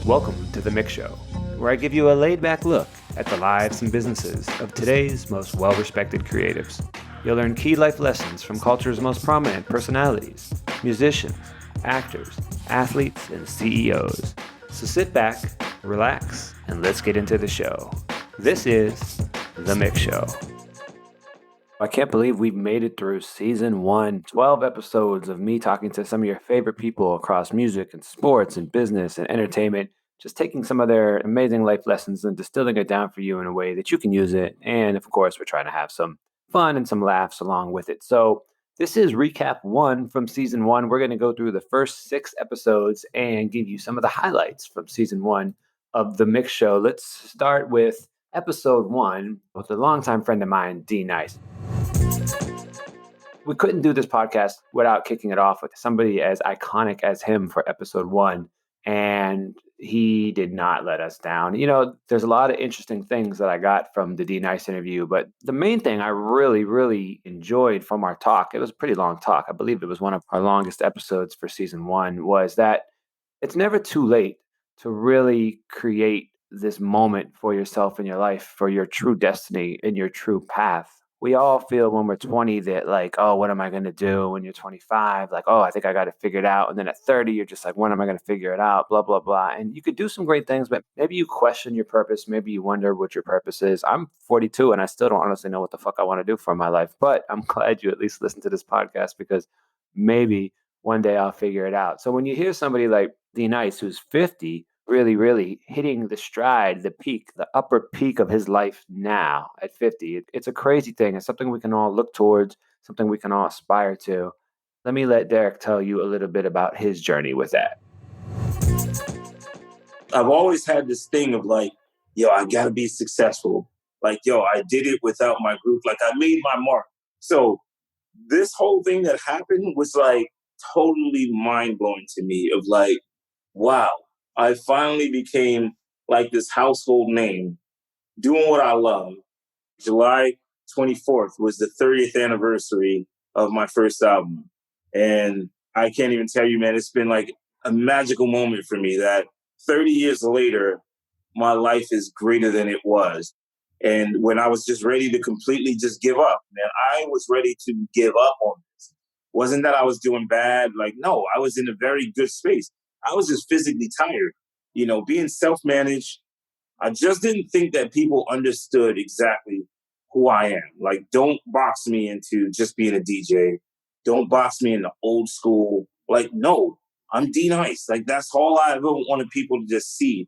Welcome to the MICK Show, where I give you a laid-back look at the lives and businesses of today's most well-respected creatives. You'll learn key life lessons from culture's most prominent personalities, musicians, actors, athletes, and CEOs. So sit back, relax, and let's get into the show. This is the MICK Show. I can't believe we've made it through season 1, 12 episodes of me talking to some of your favorite people across music and sports and business and entertainment, just taking some of their amazing life lessons and distilling it down for you in a way that you can use it. And of course, we're trying to have some fun and some laughs along with it. So this is recap 1 from season 1. We're going to go through the first 6 episodes and give you some of the highlights from season 1 of the MICK Show. Let's start with episode 1 with a longtime friend of mine, D Nice. We couldn't do this podcast without kicking it off with somebody as iconic as him for episode 1. And he did not let us down. You know, there's a lot of interesting things that I got from the D Nice interview, but the main thing I really enjoyed from our talk, it was a pretty long talk. I believe it was one of our longest episodes for season 1, was that it's never too late to really create this moment for yourself in your life, for your true destiny and your true path. We all feel when we're 20 that like, oh, what am I going to do? When you're 25, like, oh, I think I got it figured out. And then at 30, you're just like, when am I going to figure it out? Blah, blah, blah. And you could do some great things, but maybe you question your purpose. Maybe you wonder what your purpose is. I'm 42 and I still don't honestly know what the fuck I want to do for my life. But I'm glad you at least listen to this podcast because maybe one day I'll figure it out. So when you hear somebody like D Nice, who's 50, really hitting the stride, the peak, the upper peak of his life now at 50. It's a crazy thing. It's something we can all look towards, something we can all aspire to. Let me let Derek tell you a little bit about his journey with that. I've always had this thing of like, yo, I got to be successful. Like, yo, I did it without my group. Like, I made my mark. So this whole thing that happened was like totally mind-blowing to me of like, wow. I finally became like this household name, doing what I love. July 24th was the 30th anniversary of my first album. And I can't even tell you, man, it's been like a magical moment for me that 30 years later, my life is greater than it was. And when I was just ready to completely just give up, man, I was ready to give up on this. Wasn't that I was doing bad? Like, no, I was in a very good space. I was just physically tired. You know, being self-managed, I just didn't think that people understood exactly who I am. Like, don't box me into just being a DJ. Don't box me into old school. Like, no, I'm D Nice. Like, that's all I ever wanted people to just see.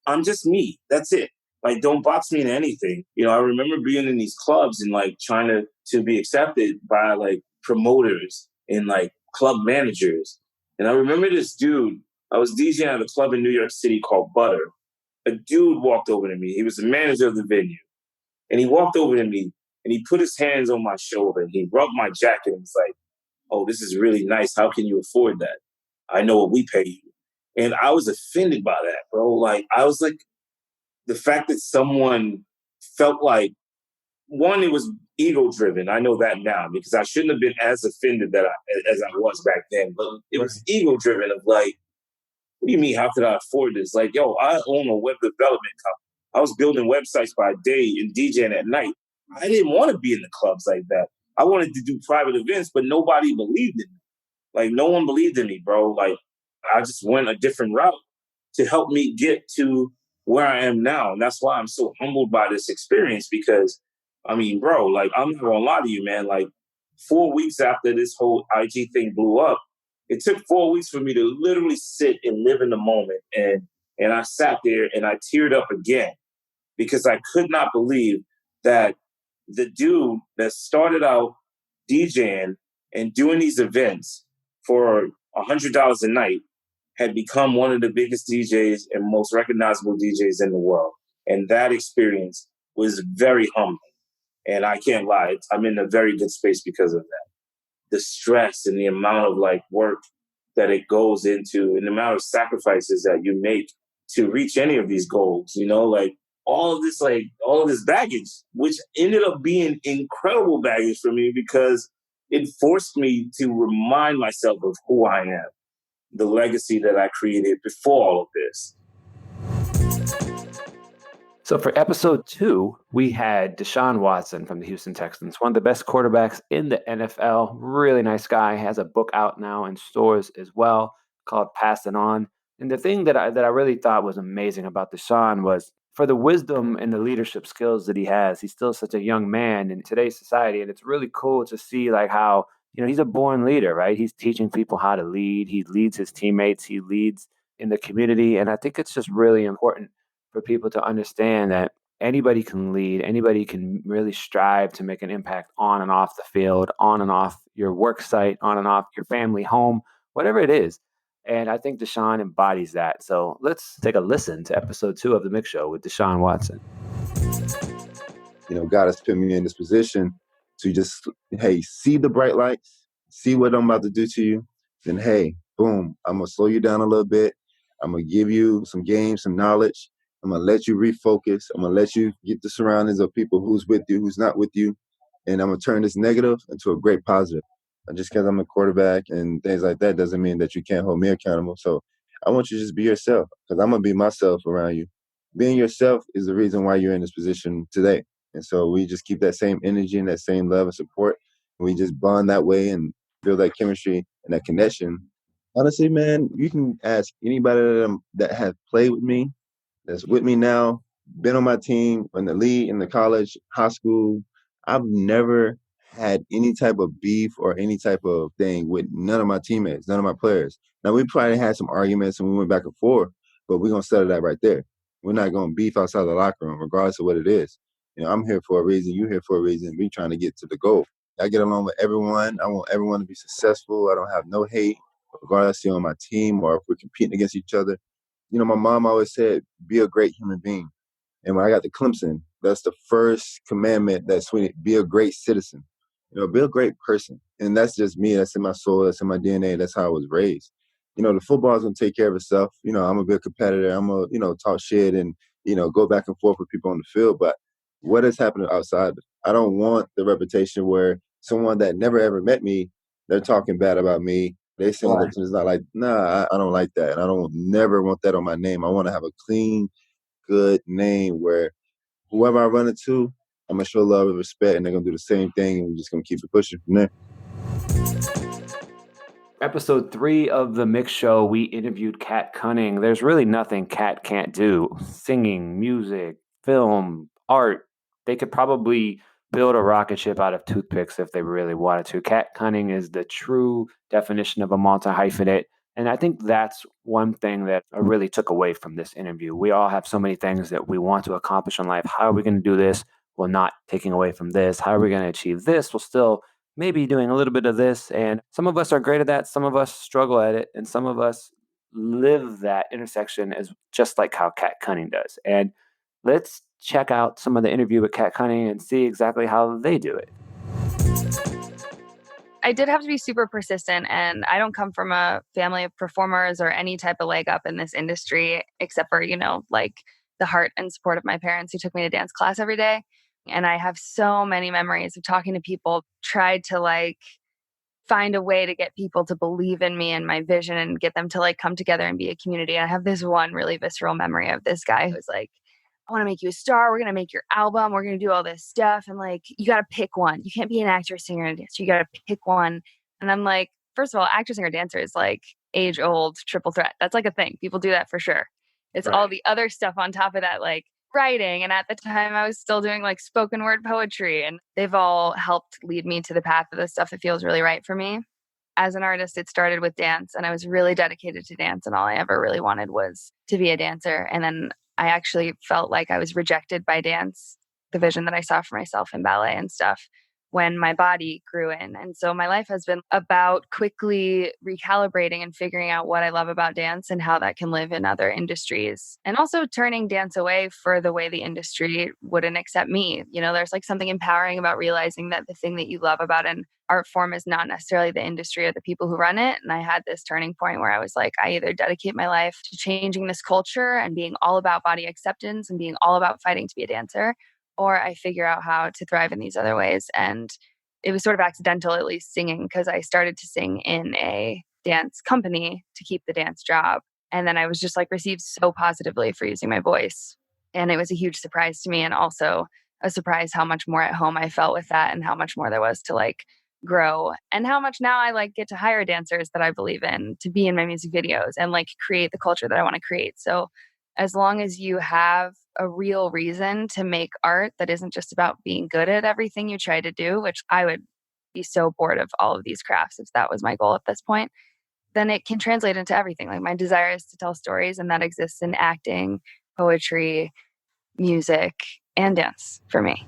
I'm just me. That's it. Like, don't box me into anything. You know, I remember being in these clubs and like trying to be accepted by like promoters and like club managers. And I remember this dude, I was DJing at a club in New York City called Butter. A dude walked over to me. He was the manager of the venue. And he walked over to me and he put his hands on my shoulder and he rubbed my jacket and was like, oh, this is really nice. How can you afford that? I know what we pay you. And I was offended by that, bro. Like, I was like, the fact that someone felt like, one, it was ego driven. I know that now because I shouldn't have been as offended as I was back then. But it was ego driven of like, what do you mean, how could I afford this? Like, yo, I own a web development company. I was building websites by day and DJing at night. I didn't want to be in the clubs like that. I wanted to do private events, but nobody believed in me. Like, no one believed in me, bro. Like, I just went a different route to help me get to where I am now. And that's why I'm so humbled by this experience because, I mean, bro, like, I'm not going to lie to you, man. Like, 4 weeks after this whole IG thing blew up, it took 4 weeks for me to literally sit and live in the moment. And I sat there and I teared up again because I could not believe that the dude that started out DJing and doing these events for $100 a night had become one of the biggest DJs and most recognizable DJs in the world. And that experience was very humbling. And I can't lie, I'm in a very good space because of that. The stress and the amount of like work that it goes into and the amount of sacrifices that you make to reach any of these goals, you know, like all of this baggage, which ended up being incredible baggage for me because it forced me to remind myself of who I am, the legacy that I created before all of this. So for episode 2, we had Deshaun Watson from the Houston Texans, one of the best quarterbacks in the NFL. Really nice guy. Has a book out now in stores as well called Pass It On. And the thing that I really thought was amazing about Deshaun was for the wisdom and the leadership skills that he has. He's still such a young man in today's society, and it's really cool to see like how he's a born leader, right? He's teaching people how to lead. He leads his teammates. He leads in the community, and I think it's just really important for people to understand that anybody can lead, anybody can really strive to make an impact on and off the field, on and off your work site, on and off your family home, whatever it is. And I think Deshaun embodies that. So let's take a listen to episode 2 of the MICK Show with Deshaun Watson. God has put me in this position to just, hey, see the bright lights, see what I'm about to do to you. Then, hey, boom, I'm going to slow you down a little bit. I'm going to give you some games, some knowledge. I'm going to let you refocus. I'm going to let you get the surroundings of people who's with you, who's not with you. And I'm going to turn this negative into a great positive. And just because I'm a quarterback and things like that doesn't mean that you can't hold me accountable. So I want you to just be yourself, because I'm going to be myself around you. Being yourself is the reason why you're in this position today. And so we just keep that same energy and that same love and support. And we just bond that way and build that chemistry and that connection. Honestly, man, you can ask anybody that has played with me, that's with me now, been on my team, in the league, in the college, high school. I've never had any type of beef or any type of thing with none of my teammates, none of my players. Now, we probably had some arguments and we went back and forth, but we're going to settle that right there. We're not going to beef outside the locker room, regardless of what it is. I'm here for a reason. You're here for a reason. We're trying to get to the goal. I get along with everyone. I want everyone to be successful. I don't have no hate, regardless if you're on my team or if we're competing against each other. My mom always said, be a great human being. And when I got to Clemson, that's the first commandment that's when be a great citizen. Be a great person. And that's just me. That's in my soul. That's in my DNA. That's how I was raised. The football is going to take care of itself. I'm a good competitor. I'm going to, talk shit and, go back and forth with people on the field. But what is happening outside? I don't want the reputation where someone that never ever met me, they're talking bad about me. They saying that it's not like, nah, I don't like that. And I don't never want that on my name. I want to have a clean, good name where whoever I run into, I'm going to show love and respect, and they're going to do the same thing, and we're just going to keep it pushing from there. Episode 3 of the MICK Show, we interviewed Cat Cunning. There's really nothing Cat can't do. Singing, music, film, art. They could probably build a rocket ship out of toothpicks if they really wanted to. Cat Cunning is the true definition of a multi-hyphenate. And I think that's one thing that I really took away from this interview. We all have so many things that we want to accomplish in life. How are we going to do this while not taking away from this? How are we going to achieve this while still maybe doing a little bit of this? And some of us are great at that. Some of us struggle at it. And some of us live that intersection as just like how Cat Cunning does. And let's check out some of the interview with Cat Cunning and see exactly how they do it. I did have to be super persistent, and I don't come from a family of performers or any type of leg up in this industry, except for, like the heart and support of my parents who took me to dance class every day. And I have so many memories of talking to people, tried to find a way to get people to believe in me and my vision and get them to come together and be a community. And I have this one really visceral memory of this guy who's like, I want to make you a star. We're going to make your album. We're going to do all this stuff. And you got to pick one. You can't be an actor, singer, and dancer. You got to pick one. And I'm like, first of all, actor, singer, dancer is age old triple threat. That's a thing. People do that for sure. It's right. All the other stuff on top of that, writing. And at the time I was still doing spoken word poetry, and they've all helped lead me to the path of the stuff that feels really right for me. As an artist, it started with dance, and I was really dedicated to dance, and all I ever really wanted was to be a dancer. And then I actually felt like I was rejected by dance, the vision that I saw for myself in ballet and stuff, when my body grew in. And so my life has been about quickly recalibrating and figuring out what I love about dance and how that can live in other industries. And also turning dance away for the way the industry wouldn't accept me. There's something empowering about realizing that the thing that you love about an art form is not necessarily the industry or the people who run it. And I had this turning point where I was like, I either dedicate my life to changing this culture and being all about body acceptance and being all about fighting to be a dancer, or I figure out how to thrive in these other ways. And it was sort of accidental, at least singing, because I started to sing in a dance company to keep the dance job. And then I was just like received so positively for using my voice. And it was a huge surprise to me, and also a surprise how much more at home I felt with that, and how much more there was to like grow, and how much now I like get to hire dancers that I believe in to be in my music videos and like create the culture that I want to create. So as long as you have a real reason to make art that isn't just about being good at everything you try to do, which I would be so bored of all of these crafts if that was my goal at this point, then it can translate into everything. Like my desire is to tell stories, and that exists in acting, poetry, music, and dance for me.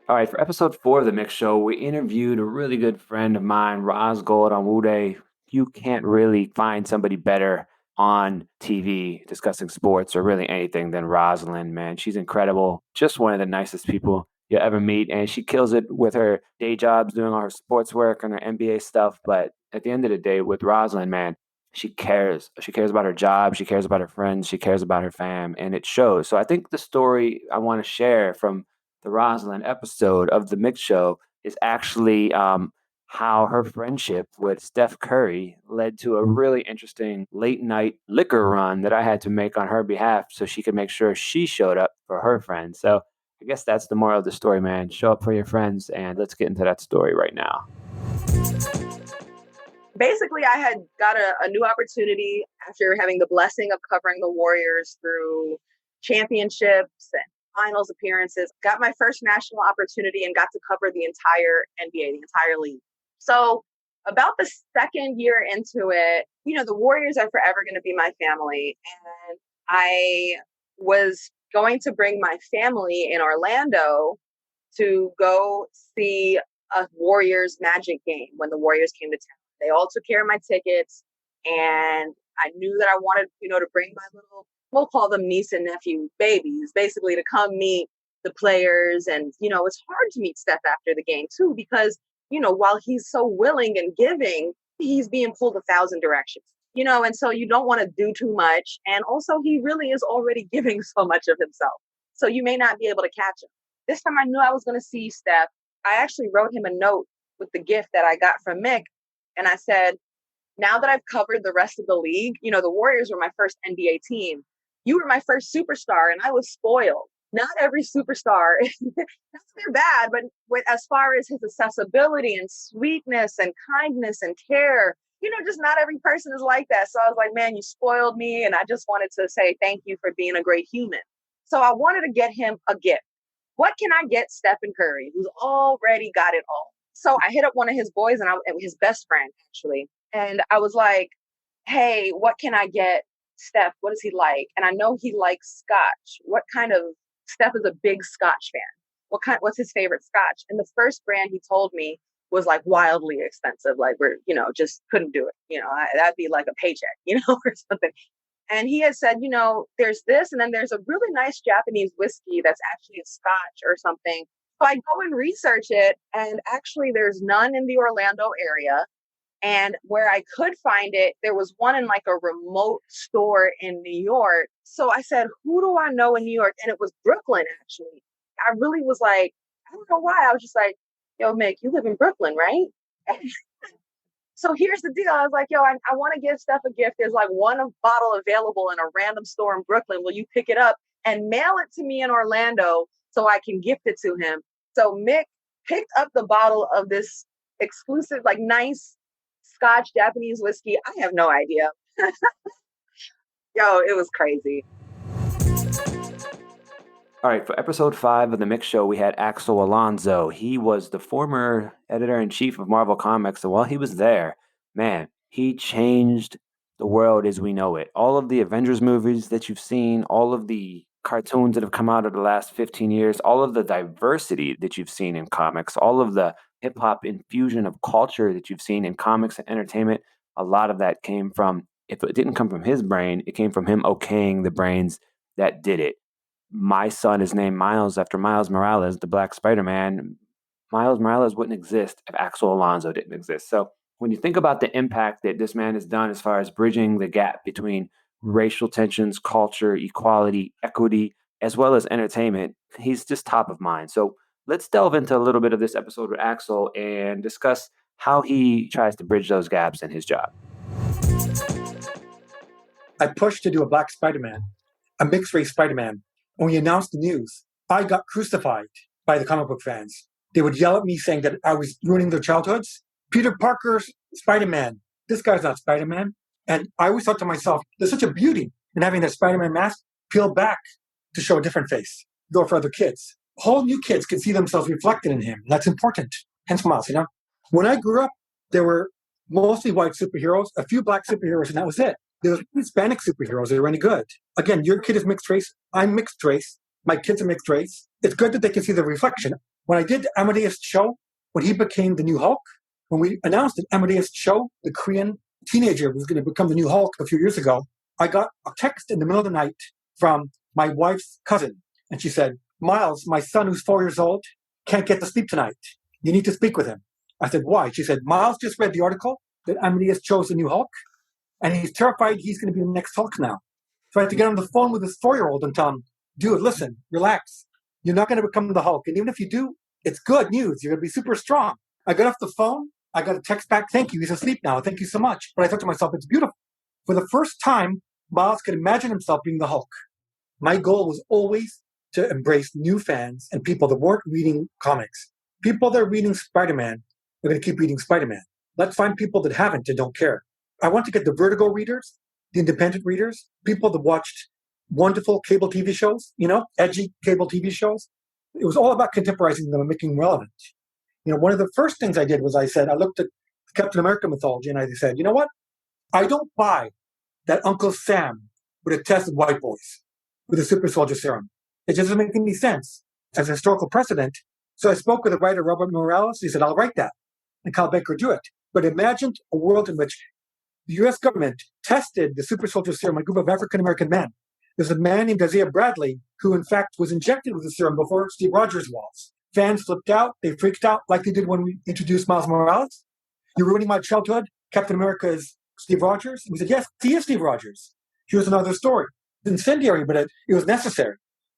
All right, for episode 4 of the MICK Show, we interviewed a really good friend of mine, Ros Gold-Onwude. You can't really find somebody better on TV discussing sports or really anything than Rosalind, man. She's incredible. Just one of the nicest people you'll ever meet. And she kills it with her day jobs, doing all her sports work and her NBA stuff. But at the end of the day, with Rosalind, man, she cares. She cares about her job. She cares about her friends. She cares about her fam. And it shows. So I think the story I want to share from the Rosalind episode of the MICK Show is actually how her friendship with Steph Curry led to a really interesting late night liquor run that I had to make on her behalf so she could make sure she showed up for her friends. So I guess that's the moral of the story, man. Show up for your friends, and let's get into that story right now. Basically, I had got a new opportunity after having the blessing of covering the Warriors through championships and finals appearances. Got my first national opportunity and got to cover the entire NBA, the entire league. So about the second year into it, the Warriors are forever going to be my family. And I was going to bring my family in Orlando to go see a Warriors Magic game when the Warriors came to town. They all took care of my tickets, and I knew that I wanted, to bring my little, we'll call them niece and nephew babies, basically to come meet the players. And, it's hard to meet Steph after the game too, because, while he's so willing and giving, he's being pulled 1,000 directions, and so you don't want to do too much. And also he really is already giving so much of himself. So you may not be able to catch him. This time I knew I was going to see Steph. I actually wrote him a note with the gift that I got from Mick. And I said, now that I've covered the rest of the league, the Warriors were my first NBA team. You were my first superstar, and I was spoiled. Not every superstar, they're bad, but as far as his accessibility and sweetness and kindness and care, just not every person is like that. So I was like, man, you spoiled me. And I just wanted to say thank you for being a great human. So I wanted to get him a gift. What can I get Stephen Curry, who's already got it all? So I hit up one of his boys, and his best friend, actually. And I was like, hey, what can I get Steph? What does he like? And I know he likes scotch. Steph is a big scotch fan. What's his favorite scotch? And the first brand he told me was like wildly expensive. Like just couldn't do it. That'd be like a paycheck, or something. And he had said, there's this, and then there's a really nice Japanese whiskey that's actually a scotch or something. So I go and research it, and actually there's none in the Orlando area. And where I could find it, there was one in like a remote store in New York. So I said, who do I know in New York? And it was Brooklyn, actually. I really was like, I don't know why. I was just like, yo, Mick, you live in Brooklyn, right? So here's the deal. I was like, yo, I want to give Steph a gift. There's like one bottle available in a random store in Brooklyn. Will you pick it up and mail it to me in Orlando so I can gift it to him? So Mick picked up the bottle of this exclusive, like nice Scotch Japanese whiskey. I have no idea. Yo, it was crazy. All right, for episode 5 of the MICK Show, we had Axel Alonso. He was the former editor-in-chief of Marvel Comics, and while he was there, man, he changed the world as we know it. All of the Avengers movies that you've seen, all of the cartoons that have come out of the last 15 years, all of the diversity that you've seen in comics, all of the hip-hop infusion of culture that you've seen in comics and entertainment, a lot of that came from, if it didn't come from his brain, it came from him okaying the brains that did it. My son is named Miles after Miles Morales, the Black Spider-Man. Miles Morales wouldn't exist if Axel Alonso didn't exist. So when you think about the impact that this man has done as far as bridging the gap between racial tensions, culture, equality, equity, as well as entertainment, he's just top of mind. So let's delve into a little bit of this episode with Axel and discuss how he tries to bridge those gaps in his job. I pushed to do a black Spider-Man, a mixed race Spider-Man. When we announced the news, I got crucified by the comic book fans. They would yell at me saying that I was ruining their childhoods. Peter Parker's Spider-Man. This guy's not Spider-Man. And I always thought to myself, there's such a beauty in having that Spider-Man mask peeled back to show a different face, go for other kids. Whole new kids can see themselves reflected in him. That's important. Hence Miles, When I grew up, there were mostly white superheroes, a few black superheroes, and that was it. There were Hispanic superheroes that are any good. Again, your kid is mixed race. I'm mixed race. My kids are mixed race. It's good that they can see the reflection. When I did Amadeus Cho, when he became the new Hulk, when we announced that Amadeus Cho, the Korean teenager, was going to become the new Hulk a few years ago, I got a text in the middle of the night from my wife's cousin. And she said, Miles, my son who's 4 years old, can't get to sleep tonight. You need to speak with him. I said, why? She said, Miles just read the article that Amadeus Cho's the new Hulk, and he's terrified he's going to be the next Hulk now. So I had to get on the phone with his 4-year-old and tell him, dude, listen, relax. You're not going to become the Hulk. And even if you do, it's good news. You're going to be super strong. I got off the phone. I got a text back. Thank you. He's asleep now. Thank you so much. But I thought to myself, it's beautiful. For the first time, Miles could imagine himself being the Hulk. My goal was always to embrace new fans and people that weren't reading comics. People that are reading Spider-Man are going to keep reading Spider-Man. Let's find people that haven't and don't care. I want to get the Vertigo readers, the independent readers, people that watched wonderful cable TV shows, edgy cable TV shows. It was all about contemporizing them and making them relevant. One of the first things I did was I looked at Captain America mythology and I said, you know what? I don't buy that Uncle Sam would have tested white boys with a super soldier serum. It just doesn't make any sense as a historical precedent. So I spoke with the writer, Robert Morales. He said, I'll write that. And Kyle Baker drew it. But imagine a world in which the U.S. government tested the super soldier serum on a group of African-American men. There's a man named Isaiah Bradley who, in fact, was injected with the serum before Steve Rogers was. Fans flipped out. They freaked out like they did when we introduced Miles Morales. You're ruining my childhood. Captain America is Steve Rogers. And we said, yes, he is Steve Rogers. Here's another story. It's incendiary, but it was necessary.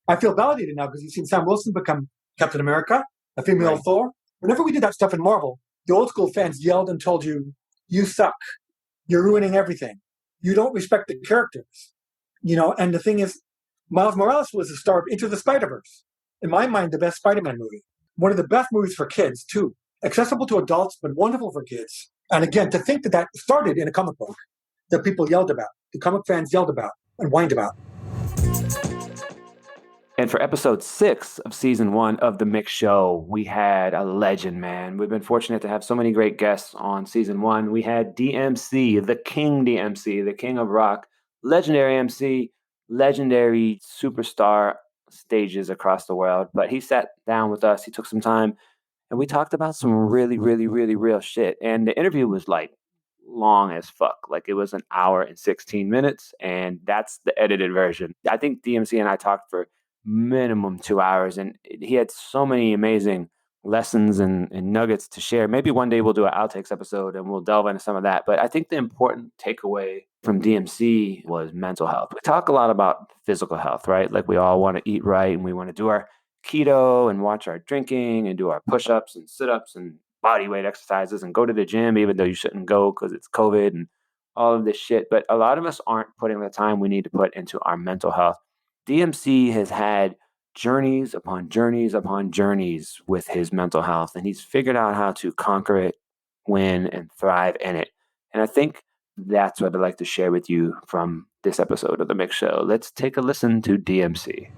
I feel validated now because you've seen Sam Wilson become Captain America, a female Thor. Whenever we did that stuff in Marvel, the old school fans yelled and told you, you suck. You're ruining everything. You don't respect the characters. And the thing is, Miles Morales was the star of Into the Spider-Verse. In my mind, the best Spider-Man movie. One of the best movies for kids, too. Accessible to adults, but wonderful for kids. And again, to think that started in a comic book that people yelled about, the comic fans yelled about and whined about. And for episode 6 of season 1 of the MICK Show, we had a legend, man. We've been fortunate to have so many great guests on season 1. We had DMC, the king of rock, legendary MC, legendary superstar stages across the world. But he sat down with us. He took some time and we talked about some really, really, really real shit. And the interview was long as fuck. It was an hour and 16 minutes. And that's the edited version. I think DMC and I talked for minimum 2 hours, and he had so many amazing lessons and nuggets to share. Maybe one day we'll do an outtakes episode and we'll delve into some of that. But I think the important takeaway from DMC was mental health. We talk a lot about physical health, right? We all want to eat right and we want to do our keto and watch our drinking and do our push-ups and sit-ups and body weight exercises and go to the gym, even though you shouldn't go because it's COVID and all of this shit. But a lot of us aren't putting the time we need to put into our mental health. DMC has had journeys upon journeys upon journeys with his mental health, and he's figured out how to conquer it, win, and thrive in it. And I think that's what I'd like to share with you from this episode of The MICK Show. Let's take a listen to DMC.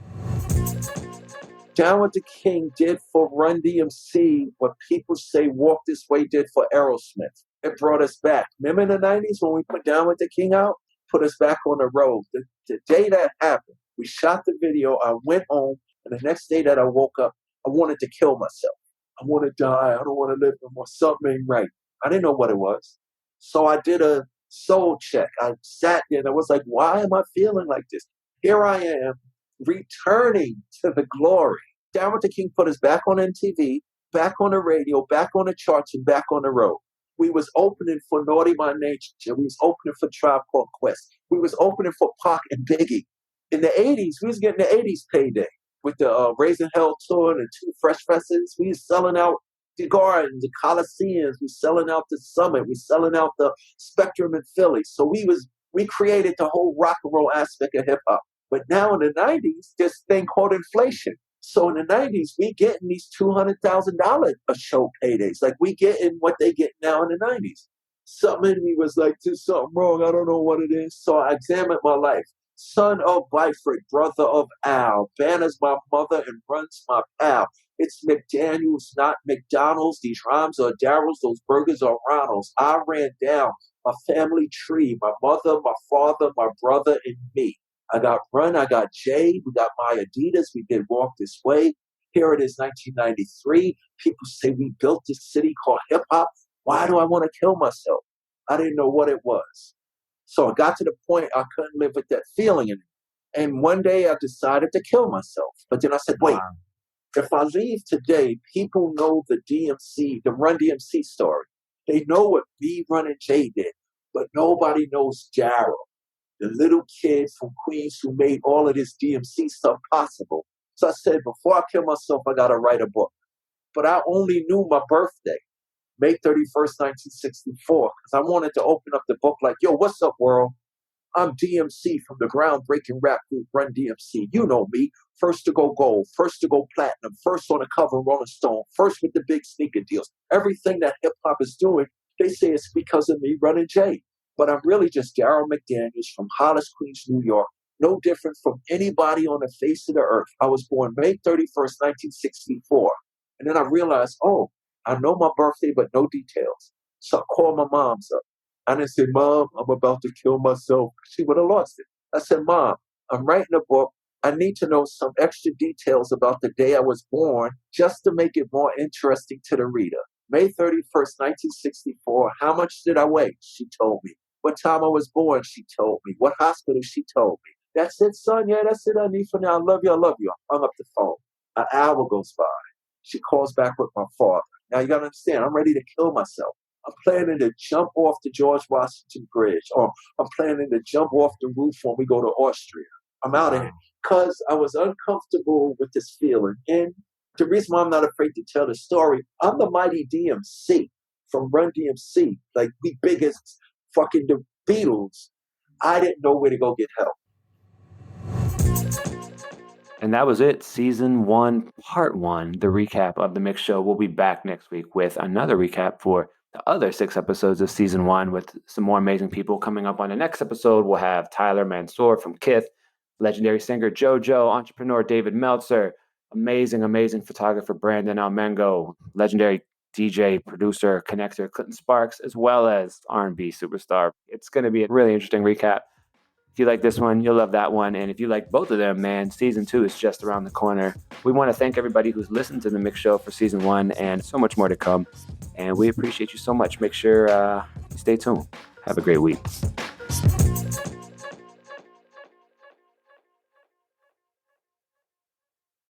Down With the King did for Run DMC what people say Walk This Way did for Aerosmith. It brought us back. Remember in the 90s when we put Down With the King out? Put us back on the road. The day that happened, we shot the video, I went home, and the next day that I woke up, I wanted to kill myself. I want to die. I don't want to live no more. Something ain't right. I didn't know what it was. So I did a soul check. I sat there and I was like, why am I feeling like this? Here I am, returning to the glory. Down With the King put us back on MTV, back on the radio, back on the charts, and back on the road. We was opening for Naughty by Nature. We was opening for Tribe Called Quest. We was opening for Pac and Biggie. In the 80s, we was getting the 80s payday with the Raising Hell tour and the 2 Fresh Festivals. We was selling out the Gardens, the Coliseums. We was selling out the Summit. We was selling out the Spectrum in Philly. So we was We created the whole rock and roll aspect of hip hop. But now in the 90s, this thing called inflation. So in the 90s, we getting these $200,000 a show paydays. Like we getting what they get now in the 90s. Something in me was like, there's something wrong. I don't know what it is. So I examined my life. Son of Byford, brother of Al. Banner's my mother and runs my pal. It's McDaniels, not McDonald's. These rhymes are Daryl's. Those burgers are Ronald's. I ran down a family tree. My mother, my father, my brother, and me. I got Run, I got Jay, we got my Adidas, we did Walk This Way. Here it is, 1993. People say we built this city called hip hop. Why do I want to kill myself? I didn't know what it was. So I got to the point I couldn't live with that feeling in me. And one day I decided to kill myself. But then I said, wait, if I leave today, people know the DMC, the Run DMC story. They know what me, Run, and Jay did, but nobody knows Jarrell, the little kid from Queens who made all of this DMC stuff possible. So I said, before I kill myself, I got to write a book. But I only knew my birthday, May 31st, 1964, because I wanted to open up the book like, yo, what's up, world? I'm DMC from the groundbreaking rap group Run DMC. You know me. First to go gold, first to go platinum, first on the cover of Rolling Stone, first with the big sneaker deals. Everything that hip-hop is doing, they say it's because of me, Run and Jay. But I'm really just Darryl McDaniels from Hollis, Queens, New York. No different from anybody on the face of the earth. I was born May 31st, 1964. And then I realized, oh, I know my birthday, but no details. So I called my mom's up. I didn't say, Mom, I'm about to kill myself. She would have lost it. I said, Mom, I'm writing a book. I need to know some extra details about the day I was born just to make it more interesting to the reader. May 31st, 1964, how much did I weigh? She told me. What time I was born? She told me. What hospital? She told me. That's it, son. Yeah, that's it I need for now. I love you. I love you. I hung up the phone. An hour goes by. She calls back with my father. Now, you got to understand, I'm ready to kill myself. I'm planning to jump off the George Washington Bridge, or I'm planning to jump off the roof when we go to Austria. I'm out of here because I was uncomfortable with this feeling. And the reason why I'm not afraid to tell the story, I'm the mighty DMC from Run DMC, like the biggest fucking the Beatles. I didn't know where to go get help. And that was it. Season 1, Part 1, the recap of the MICK Show. We'll be back next week with another recap for the other 6 episodes of Season 1 with some more amazing people. Coming up on the next episode, we'll have Tyler Mansour from Kith, legendary singer JoJo, entrepreneur David Meltzer, amazing, amazing photographer Brandon Almengo, legendary DJ, producer, connector Clinton Sparks, as well as R&B superstar. It's going to be a really interesting recap. If you like this one, you'll love that one. And if you like both of them, man, Season 2 is just around the corner. We want to thank everybody who's listened to the MICK Show for Season 1 and so much more to come. And we appreciate you so much. Make sure you stay tuned. Have a great week.